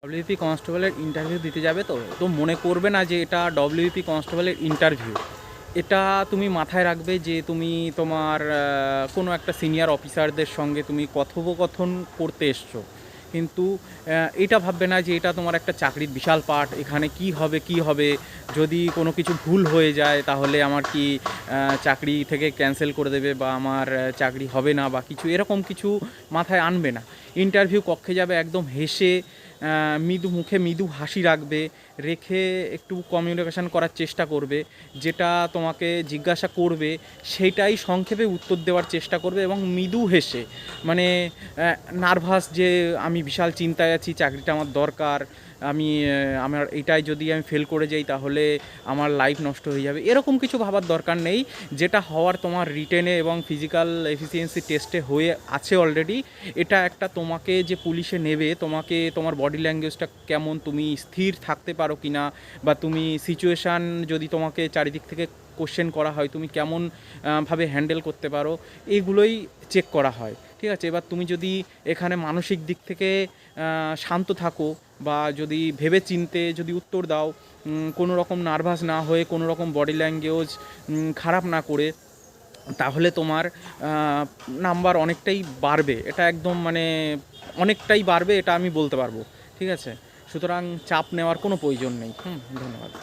WP কনস্টেবলের interview দিতে যাবে, তো মনে করবে না যে এটা ডব্লিউপি কনস্টেবলের ইন্টারভিউ। এটা তুমি মাথায় রাখবে যে তুমি তোমার কোনো একটা সিনিয়র অফিসারদের সঙ্গে তুমি কথোপকথন করতে এসছো, কিন্তু এটা ভাববে না যে এটা তোমার একটা চাকরির বিশাল পার্ট। এখানে কি হবে যদি কোনো কিছু ভুল হয়ে যায় তাহলে আমার কি চাকরি থেকে ক্যান্সেল করে দেবে বা আমার চাকরি হবে না বা কিছু এরকম কিছু মাথায় আনবে না। ইন্টারভিউ কক্ষে যাবে একদম হেসে, মুখে মৃদু হাসি রেখে একটু কমিউনিকেশান করার চেষ্টা করবে। যেটা তোমাকে জিজ্ঞাসা করবে সেটাই সংক্ষেপে উত্তর দেওয়ার চেষ্টা করবে এবং মৃদু হেসে, মানে নার্ভাস যে আমি বিশাল চিন্তায় আছি, চাকরিটা আমার দরকার, আমার এটাই যদি আমি ফেল করে যাই তাহলে আমার লাইফ নষ্ট হয়ে যাবে, এরকম কিছু ভাবার দরকার নেই। যেটা হওয়ার তোমার রিটেনে এবং ফিজিক্যাল এফিসিয়েন্সি টেস্টে হয়ে আছে অলরেডি। এটা একটা তোমাকে যে পুলিশে নেবে, তোমাকে তোমার বডি ল্যাঙ্গুয়েজটা কেমন, তুমি স্থির থাকতে পারো কি না, বা তুমি সিচুয়েশান যদি তোমাকে চারিদিক থেকে কোশ্চেন করা হয় তুমি কেমন ভাবে হ্যান্ডেল করতে পারো, এইগুলোই চেক করা হয়। ঠিক আছে, এবার তুমি যদি এখানে মানসিক দিক থেকে শান্ত থাকো বা যদি ভেবে চিনতে যদি উত্তর দাও, কোনো রকম নার্ভাস না হয়ে, কোনো রকম বডি ল্যাঙ্গুয়েজ খারাপ না করে, তাহলে তোমার নাম্বার অনেকটাই বাড়বে। এটা একদম মানে অনেকটাই বাড়বে, এটা আমি বলতে পারবো। ঠিক আছে, সুতরাং চাপ নেওয়ার কোনো প্রয়োজন নেই। ধন্যবাদ।